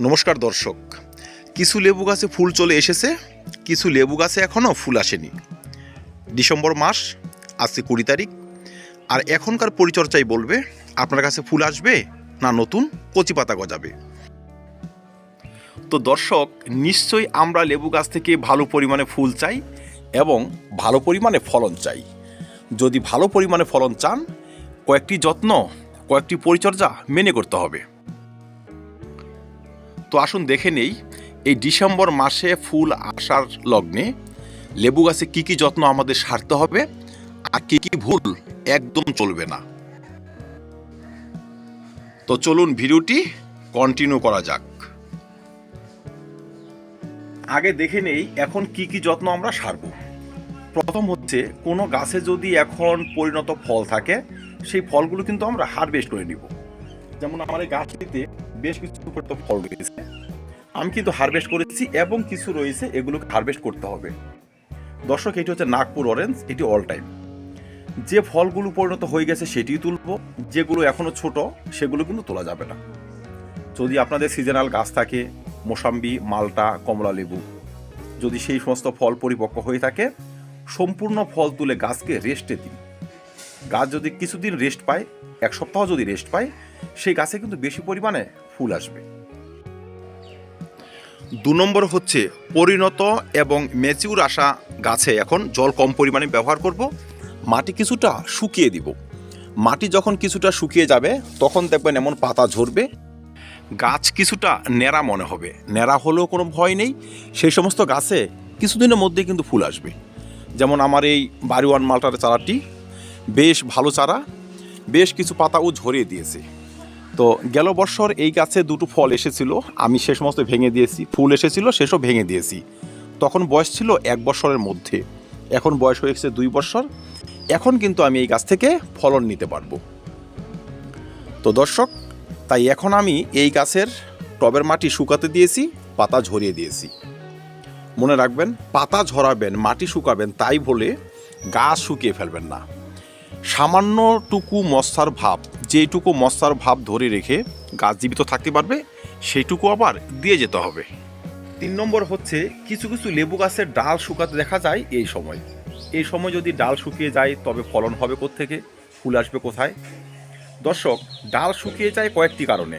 নমস্কার দর্শক, কিছু লেবু গাছে ফুল চলে এসেছে, কিছু লেবু গাছে এখনও ফুল আসেনি। ডিসেম্বর মাস, আজকে 20 তারিখ, আর এখনকার পরিচর্যাই বলবে আপনার কাছে ফুল আসবে না নতুন কচি পাতা গজাবে। তো দর্শক, নিশ্চয়ই আমরা লেবু গাছ থেকে ভালো পরিমাণে ফুল চাই এবং ভালো পরিমাণে ফলন চাই। যদি ভালো পরিমাণে ফলন চান, কয়েকটি যত্ন, কয়েকটি পরিচর্যা মেনে করতে হবে। তো আসুন দেখে নেই এই ডিসেম্বর মাসে ফুল আসার লগ্নে লেবু গাছে কী কী যত্ন আমাদের সারতে হবে আর কী কী ভুল একদম চলবে না। তো চলুন ভিডিওটি কন্টিনিউ করা যাক। আগে দেখে নেই এখন কি কি যত্ন আমরা সারব। প্রথম হচ্ছে, কোনো গাছে যদি এখন পরিণত ফল থাকে, সেই ফলগুলো কিন্তু আমরা হারভেস্ট করে নিব। যেমন আমার এই গাছটিতে বেশ কিছু পরিণত ফল রয়েছে, আমি কিন্তু হারভেস্ট করেছি এবং কিছু রয়েছে এগুলোকে হারভেস্ট করতে হবে। দর্শক, এটি হচ্ছে নাগপুর অরেঞ্জ, এটি অল টাইম। যে ফলগুলো পরিণত হয়ে গেছে সেটিই তুলব, যেগুলো এখনো ছোট সেগুলো কিন্তু তোলা যাবে না। যদি আপনাদের সিজনাল গাছ থাকে, মোসাম্বি, মালটা, কমলা লেবু, যদি সেই সমস্ত ফল পরিপক্ক হয়ে থাকে, সম্পূর্ণ ফল তুলে গাছকে রেস্টে দিন। গাছ যদি কিছুদিন রেস্ট পায়, এক সপ্তাহ যদি রেস্ট পায়, সেই গাছে কিন্তু বেশি পরিমাণে ফুল আসবে। 2 নম্বর হচ্ছে, পরিণত এবং ম্যাচিউর আসা গাছে এখন জল কম পরিমাণে ব্যবহার করব, মাটি কিছুটা শুকিয়ে দিব। মাটি যখন কিছুটা শুকিয়ে যাবে তখন দেখবেন এমন পাতা ঝরবে, গাছ কিছুটা ন্যাড়া মনে হবে। ন্যাড়া হলেও কোনো ভয় নেই, সেই সমস্ত গাছে কিছুদিনের মধ্যেই কিন্তু ফুল আসবে। যেমন আমার এই বাড়িওয়ান মালটার চারাটি বেশ ভালো চারা, বেশ কিছু পাতাও ঝরিয়ে দিয়েছে। তো গেল বছর এই গাছে 2টো ফল এসেছিল, আমি সে সমস্ত ভেঙে দিয়েছি। ফুল এসেছিল, সেসব ভেঙে দিয়েছি। তখন বয়স ছিল 1 বছরের মধ্যে, এখন বয়স হয়েছে 2 বছর। এখন কিন্তু আমি এই গাছ থেকে ফলন নিতে পারবো। তো দর্শক, তাই এখন আমি এই গাছের টবের মাটি শুকাতে দিয়েছি, পাতা ঝরিয়ে দিয়েছি। মনে রাখবেন, পাতা ঝরাবেন, মাটি শুকাবেন তাই বলে গাছ শুকিয়ে ফেলবেন না। সামান্যটুকু মশার ভাব, যেইটুকু মশার ভাব ধরে রেখে গাছ জীবিত থাকতে পারবে, সেইটুকু আবার দিয়ে যেতে হবে। 3 নম্বর হচ্ছে, কিছু কিছু লেবু গাছের ডাল শুকাতে দেখা যায় এই সময়। এই সময় যদি ডাল শুকিয়ে যায় তবে ফলন হবে কোত্থেকে, ফুল আসবে কোথায়? দর্শক, ডাল শুকিয়ে যায় কয়েকটি কারণে।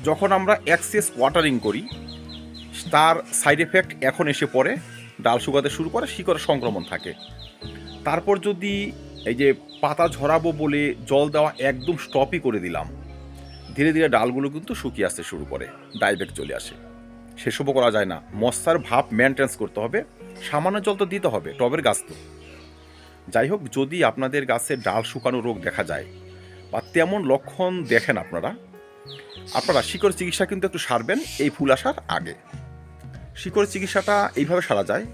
যখন আমরা এক্সেস ওয়াটারিং করি, তার সাইড এফেক্ট এখন এসে পড়ে, ডাল শুকাতে শুরু করে, শিকড়ে সংক্রমণ থাকে। তারপর যদি এই যে পাতা ঝরাবো বলে জল দেওয়া একদম স্টপই করে দিলাম, ধীরে ধীরে ডালগুলো কিন্তু শুকিয়ে আসতে শুরু করে, ডাইব্যাক চলে আসে। সেসবও করা যায় না, মশার ভাব মেনটেন্স করতে হবে, সামান্য জল তো দিতে হবে, টবের গাছ তো। যাই হোক, যদি আপনাদের গাছে ডাল শুকানো রোগ দেখা যায় বা তেমন লক্ষণ দেখেন আপনারা শিকড় চিকিৎসা কিন্তু একটু সারবেন এই ফুল আসার আগে। শিকড় চিকিৎসাটা এইভাবে সারা যায়,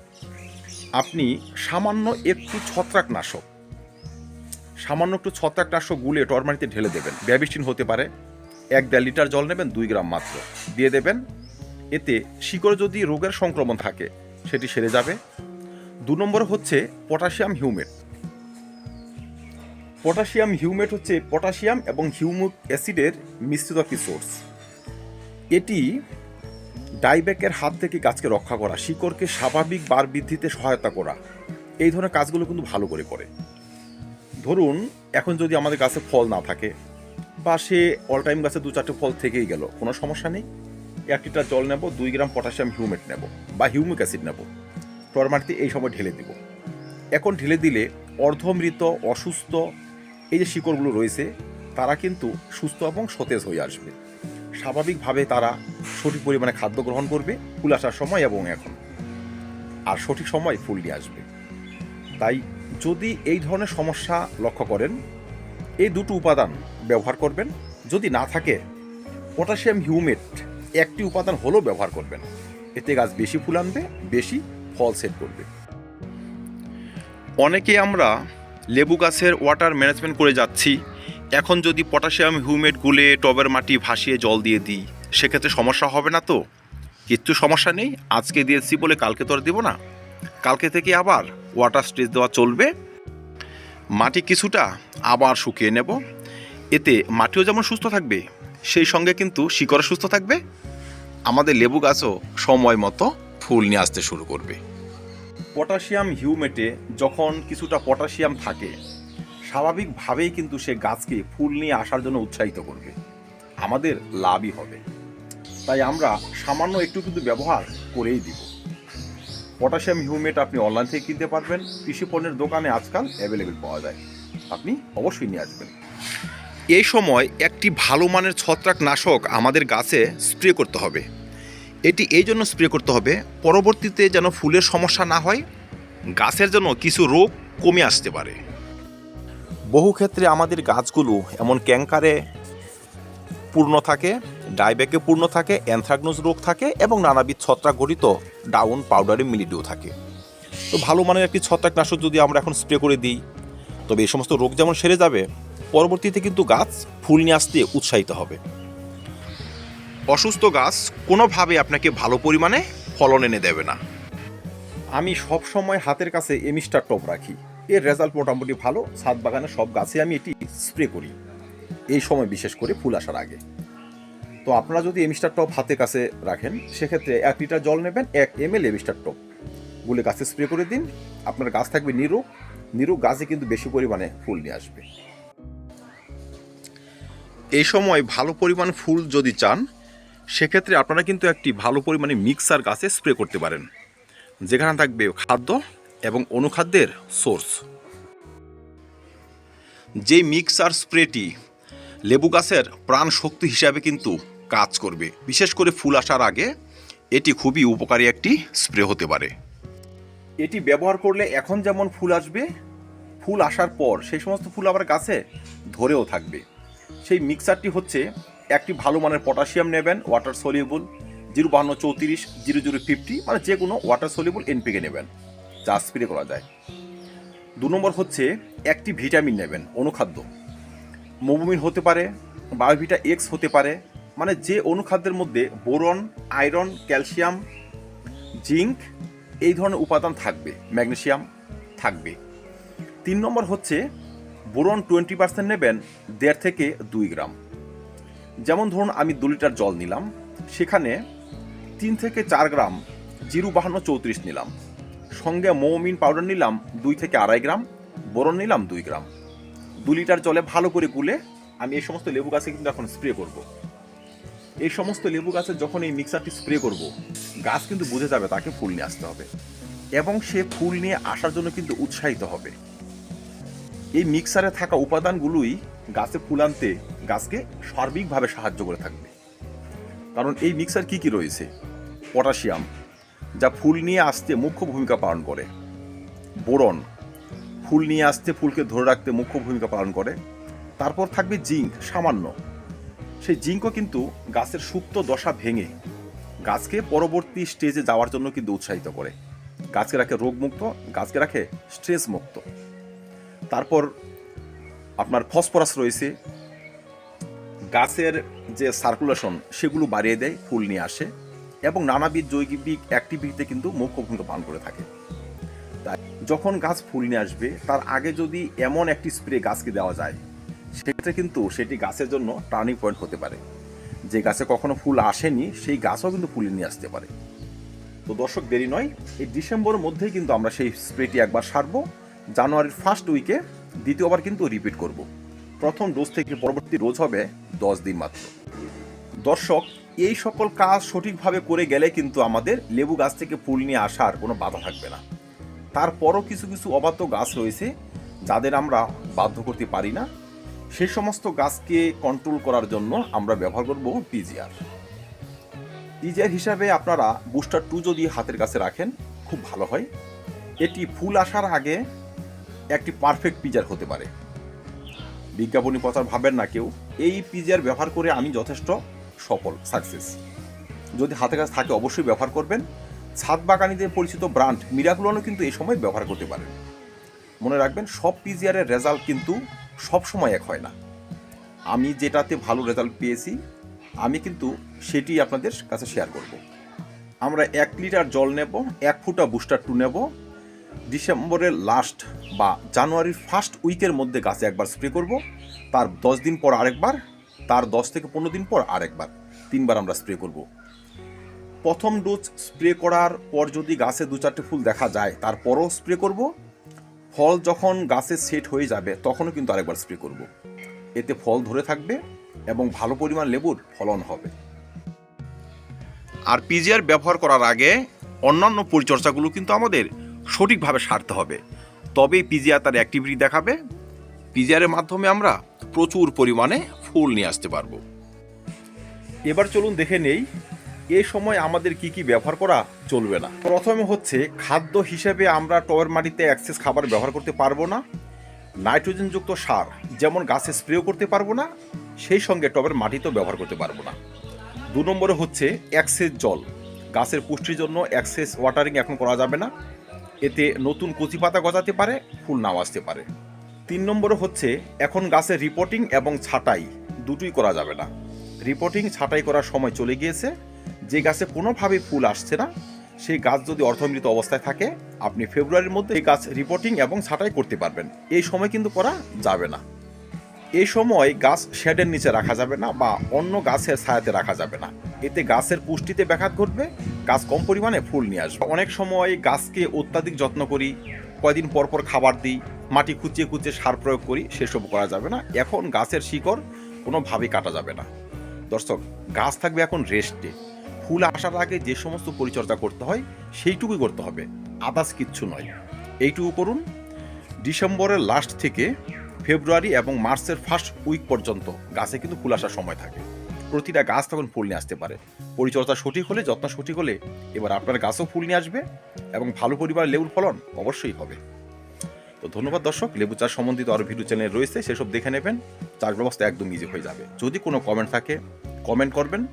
আপনি সামান্য একটু ছত্রাকনাশক গুলে টরমারিতে ঢেলে দেবেন। ব্যাবিস্টিন হতে পারে, 1-1.5 লিটার জল নেবেন, 2 গ্রাম মাত্র দিয়ে দেবেন। এতে শিকড় যদি রোগের সংক্রমণ থাকে সেটি সেরে যাবে। 2 নম্বর হচ্ছে পটাশিয়াম হিউমেট। পটাশিয়াম হিউমেট হচ্ছে পটাশিয়াম এবং হিউমিক অ্যাসিডের মিশ্রিত একটি সোর্স। এটি ডাইব্যাকের হাত থেকে গাছকে রক্ষা করা, শিকড়কে স্বাভাবিক বার বৃদ্ধিতে সহায়তা করা, এই ধরনের কাজগুলো কিন্তু ভালো করে করে। ধরুন এখন যদি আমাদের গাছে ফল না থাকে বা সে অল টাইম গাছে 2-4টে ফল থেকেই গেল, কোনো সমস্যা নেই। 1 লিটার জল নেব, 2 গ্রাম পটাশিয়াম হিউমেট নেব বা হিউমিক অ্যাসিড নেব, টরমারিতে এই সময় ঢেলে দিব। এখন ঢেলে দিলে অর্ধমৃত, অসুস্থ এই যে শিকড়গুলো রয়েছে, তারা কিন্তু সুস্থ এবং সতেজ হয়ে আসবে। স্বাভাবিকভাবে তারা সঠিক পরিমাণে খাদ্য গ্রহণ করবে ফুল আসার সময় এবং এখন, আর সঠিক সময় ফুল নিয়ে আসবে। তাই যদি এই ধরনের সমস্যা লক্ষ্য করেন, এই 2টো উপাদান ব্যবহার করবেন। যদি না থাকে, পটাশিয়াম হিউমেট একটি উপাদান হলেও ব্যবহার করবেন, এতে গাছ বেশি ফুল আনবে, বেশি ফল সেট করবে। অনেকে আমরা লেবু গাছের ওয়াটার ম্যানেজমেন্ট করে যাচ্ছি, এখন যদি পটাশিয়াম হিউমেট গুলে টবের মাটি ভাসিয়ে জল দিয়ে দিই, সেক্ষেত্রে সমস্যা হবে না তো? কিচ্ছু সমস্যা নেই, আজকে দিয়েছি বলে কালকে তো আর দেবো না। কালকে থেকে আবার ওয়াটার স্টেজ দেওয়া চলবে। মাটি কিছুটা আবার শুকিয়ে নেব, এতে মাটিও যেমন সুস্থ থাকবে, সেই সঙ্গে কিন্তু শিকড় সুস্থ থাকবে আমাদের লেবু গাছও সময় মতো ফুল নিয়ে আসতে শুরু করবে। পটাশিয়াম হিউমেটে যখন কিছুটা পটাশিয়াম থাকে, স্বাভাবিকভাবেই কিন্তু সে গাছকে ফুল নিয়ে আসার জন্য উৎসাহিত করবে, আমাদের লাভই হবে। তাই আমরা সামান্য একটু কিন্তু ব্যবহার করেই দিব। পটাশিয়াম হিউমেট আপনি অনলাইন থেকে কিনতে পারবেন, কৃষি পণ্যের দোকানে আজকাল অ্যাভেলেবেল পাওয়া যায়, আপনি অবশ্যই নিয়ে আসবেন। এই সময় একটি ভালো মানের ছত্রাকনাশক আমাদের গাছে স্প্রে করতে হবে। এটি এই জন্য স্প্রে করতে হবে, পরবর্তীতে যেন ফুলের সমস্যা না হয়, গাছের জন্য কিছু রোগ কমে আসতে পারে। বহু ক্ষেত্রে আমাদের গাছগুলো এমন ক্যাঙ্কারে পূর্ণ থাকে, ডাইব্যাকে পূর্ণ থাকে, অ্যানথ্রাকনোজ রোগ থাকে এবং নানাবিধ ছত্রাক গঠিত ডাউন পাউডারি মিলিডিউ থাকে। তো ভালো মানের একটি ছত্রাকনাশক যদি আমরা এখন স্প্রে করে দিই, তবে এই সমস্ত রোগ যেমন সেরে যাবে, পরবর্তীতে কিন্তু গাছ ফুল নিয়ে আসতে উৎসাহিত হবে। অসুস্থ গাছ কোনোভাবে আপনাকে ভালো পরিমাণে ফলন এনে দেবে না। আমি সব সময় হাতের কাছে এমিস্টার টপ রাখি, এর রেজাল্ট মোটামুটি ভালো। ছাদ বাগানে সব গাছে আমি এটি স্প্রে করি এই সময়, বিশেষ করে ফুল আসার আগে। তো আপনারা যদি এমিস্টার টপ হাতের কাছে রাখেন, সেক্ষেত্রে 1 লিটার জল নেবেন, 1 ml এমিস্টার টপ গুলে গাছে স্প্রে করে দিন। আপনার গাছ থাকবে নিরোগ গাছে কিন্তু বেশি পরিমাণে ফুল নিয়ে আসবে। এই সময় ভালো পরিমাণ ফুল যদি চান, সেক্ষেত্রে আপনারা কিন্তু একটি ভালো পরিমাণে মিক্সার গাছে স্প্রে করতে পারেন, যেখানে থাকবে খাদ্য এবং অনুখাদ্যের সোর্স। যে মিক্সার স্প্রেটি লেবু গাছের প্রাণ শক্তি হিসাবে কিন্তু কাজ করবে, বিশেষ করে ফুল আসার আগে এটি খুবই উপকারী একটি স্প্রে হতে পারে। এটি ব্যবহার করলে এখন যেমন ফুল আসবে, ফুল আসার পর সেই সমস্ত ফুল আবার গাছে ধরেও থাকবে। সেই মিক্সারটি হচ্ছে, একটি ভালো মানের পটাশিয়াম নেবেন, ওয়াটার সলিউবল 05234 0050, মানে যে কোনো ওয়াটার সলিউবল এনপিকে নেবেন, যা স্প্রে করা যায়। 2 নম্বর হচ্ছে একটি ভিটামিন নেবেন, অনুখাদ্য, মোবুমিন হতে পারে, বায়োভিটা এক্স হতে পারে, মানে যে অনুখাদ্যের মধ্যে বোরন, আয়রন, ক্যালসিয়াম, জিঙ্ক এই ধরনের উপাদান থাকবে, ম্যাগনেসিয়াম থাকবে। 3 নম্বর হচ্ছে বোরন 20% নেবেন, 1.5 থেকে 2 গ্রাম। যেমন ধরুন আমি 2 লিটার জল নিলাম, সেখানে 3 থেকে 4 গ্রাম 05234 নিলাম, সঙ্গে মোমিন পাউডার নিলাম 2 থেকে 2.5 গ্রাম, বোরন নিলাম 2 গ্রাম। 2 লিটার জলে ভালো করে গুলে আমি এই সমস্ত লেবু গাছে কিন্তু এখন স্প্রে করব। এই সমস্ত লেবু গাছে যখন এই মিক্সারটি স্প্রে করব, গাছ কিন্তু বুঝে যাবে তাকে ফুল নিয়ে আসতে হবে, এবং সে ফুল নিয়ে আসার জন্য কিন্তু উৎসাহিত হবে। এই মিক্সারে থাকা উপাদানগুলোই গাছে ফুল আনতে গাছকে সার্বিকভাবে সাহায্য করে থাকবে। কারণ এই মিক্সার কি কি রয়েছে? পটাশিয়াম, যা ফুল নিয়ে আসতে মুখ্য ভূমিকা পালন করে। বোরন, ফুল নিয়ে আসতে, ফুলকে ধরে রাখতে মুখ্য ভূমিকা পালন করে। তারপর থাকবে জিঙ্ক, সামান্য। সেই জিঙ্কও কিন্তু গাছের সুপ্ত দশা ভেঙে গাছকে পরবর্তী স্টেজে যাওয়ার জন্য কিন্তু উৎসাহিত করে, গাছকে রাখে রোগমুক্ত, গাছকে রাখে স্ট্রেস মুক্ত। তারপর আপনার ফসফরাস রয়েছে, গাছের যে সার্কুলেশন সেগুলো বাড়িয়ে দেয়, ফুল নিয়ে আসে, এবং নানাবিধ জৈবিক অ্যাক্টিভিটিতে কিন্তু মুখ্য ভূমিকা পালন করে থাকে। তাই যখন গাছ ফুল নিয়ে আসবে, তার আগে যদি এমন একটি স্প্রে গাছকে দেওয়া যায়, সেক্ষেত্রে কিন্তু সেটি গাছের জন্য টার্নিং পয়েন্ট হতে পারে। যে গাছে কখনো ফুল আসেনি, সেই গাছও কিন্তু ফুল নিয়ে আসতে পারে। তো দর্শক, দেরি নয়, এই ডিসেম্বরের মধ্যেই কিন্তু আমরা সেই স্প্রেটি একবার সারবো। জানুয়ারির ফার্স্ট উইকে দ্বিতীয়বার কিন্তু রিপিট করব। প্রথম ডোজ থেকে পরবর্তী ডোজ হবে 10 দিন মাত্র। দর্শক, এই সকল কাজ সঠিকভাবে করে গেলে কিন্তু আমাদের লেবু গাছ থেকে ফুল নিয়ে আসার কোনো বাধা থাকবে না। তারপরও কিছু কিছু অবাধ্য গাছ রয়েছে যাদের আমরা বাধ্য করতে পারি না। সেই সমস্ত গাছকে কন্ট্রোল করার জন্য আমরা ব্যবহার করব পিজিআর। পিজিআর হিসাবে আপনারা বুস্টার 2 যদি হাতের কাছে রাখেন, খুব ভালো হয়। এটি ফুল আসার আগে একটি পারফেক্ট পিজিআর হতে পারে। বিজ্ঞাপনী প্রচার ভাবেন না কেউ, এই পিজিআর ব্যবহার করে আমি যথেষ্ট সফল, সাকসেস। যদি হাতের কাছে থাকে অবশ্যই ব্যবহার করবেন। ছাদ বাগানীদের পরিচিত ব্র্যান্ড মিরাকুলনও কিন্তু এই সময় ব্যবহার করতে পারেন। মনে রাখবেন, সব পিজিআরের রেজাল্ট কিন্তু সব সময় এক হয় না। আমি যেটাতে ভালো রেজাল্ট পেয়েছি, আমি কিন্তু সেটি আপনাদের কাছে শেয়ার করব। আমরা 1 লিটার জল নেব, 1 ফুটা বুস্টার 2 নেব, ডিসেম্বরের লাস্ট বা জানুয়ারির ফার্স্ট উইকের মধ্যে গাছে একবার স্প্রে করব, তার 10 দিন পর আরেকবার, তার 10 থেকে 15 দিন পর আরেকবার, 3 বার আমরা স্প্রে করব। প্রথম ডোজ স্প্রে করার পর যদি গাছে 2-4টে ফুল দেখা যায় তারপরও স্প্রে করব। ফল যখন গাছে সেট হয়ে যাবে তখনও কিন্তু আরেকবার স্প্রে করব। এতে ফল ধরে থাকবে এবং ভালো পরিমাণ লেবুর ফলন হবে। আর পিজিআর ব্যবহার করার আগে অন্যান্য পরিচর্যাগুলো কিন্তু আমাদের সঠিকভাবে সারতে হবে, তবেই পিজিআর তার অ্যাক্টিভিটি দেখাবে। পিজিআরের মাধ্যমে আমরা প্রচুর পরিমাণে ফুল নিয়ে আসতে পারবো। এবার চলুন দেখে নেই এই সময় আমাদের কি কি ব্যবহার করা চলবে না। প্রথমে হচ্ছে খাদ্য হিসেবে আমরা টবের মাটিতে এক্সেস খাবার ব্যবহার করতে পারবো না। নাইট্রোজেনযুক্ত সার যেমন গাছে স্প্রেও করতে পারবো না, সেই সঙ্গে টবের মাটিতেও ব্যবহার করতে পারবো না। 2 নম্বরে হচ্ছে এক্সেস জল, গাছের পুষ্টির জন্য এক্সেস ওয়াটারিং এখন করা যাবে না, এতে নতুন কচি পাতা গজাতে পারে, ফুল নাও আসতে পারে। 3 নম্বরে হচ্ছে এখন গাছের রিপোর্টিং এবং ছাঁটাই দুটোই করা যাবে না। রিপোর্টিং ছাঁটাই করার সময় চলে গিয়েছে। যে গাছে কোনোভাবেই ফুল আসছে না সেই গাছ যদি অর্ধমৃত অবস্থায় থাকে আপনি ফেব্রুয়ারির মধ্যে এই গাছ রিপোর্টিং এবং ছাঁটাই করতে পারবেন। এই সময় কিন্তু করা যাবে না। এই সময় গাছ শেডের নিচে রাখা যাবে না বা অন্য গাছের ছায়াতে রাখা যাবে না, এতে গাছের পুষ্টিতে ব্যাঘাত ঘটবে, গাছ কম পরিমাণে ফুল নিয়ে আসবে। অনেক সময় গাছকে অত্যাধিক যত্ন করি, কয়দিন পর পর খাবার দিই, মাটি খুঁচিয়ে খুঁচিয়ে সার প্রয়োগ করি, সেসব করা যাবে না। এখন গাছের শিকড় কোনোভাবেই কাটা যাবে না। দর্শক, গাছ থাকবে এখন রেস্টে। ফুল আসার আগে যে সমস্ত পরিচর্যা করতে হয় সেইটুকুই করতে হবে, আদার্স কিচ্ছু নয়। এইটুকু করুন। ডিসেম্বরের লাস্ট থেকে ফেব্রুয়ারি এবং মার্চের ফার্স্ট উইক পর্যন্ত গাছে কিন্তু ফুল আসার সময় থাকে। প্রতিটা গাছ তখন ফুল নিয়ে আসতে পারে। পরিচর্যা সঠিক হলে, যত্ন সঠিক হলে এবার আপনার গাছও ফুল নিয়ে আসবে এবং ভালো পরিমাণ লেবুর ফলন অবশ্যই হবে। তো ধন্যবাদ দর্শক। লেবু চাষ সম্বন্ধিত আরও ভিডিও চ্যানেল রয়েছে, সেসব দেখে নেবেন। চাষ ব্যবস্থা একদম ইজি হয়ে যাবে। যদি কোনো কমেন্ট থাকে কমেন্ট করবেন,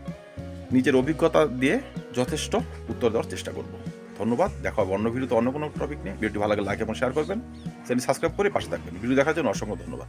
নিজের অভিজ্ঞতা দিয়ে যথেষ্ট উত্তর দেওয়ার চেষ্টা করব। ধন্যবাদ। দেখা হবে অন্য ভিডিওতে অন্য কোনো টপিক নিয়ে। ভিডিওটি ভালো লাগলে লাইক এবং শেয়ার করবেন, চ্যানেল সাবস্ক্রাইব করে পাশে থাকবেন। ভিডিও দেখার জন্য অসংখ্য ধন্যবাদ।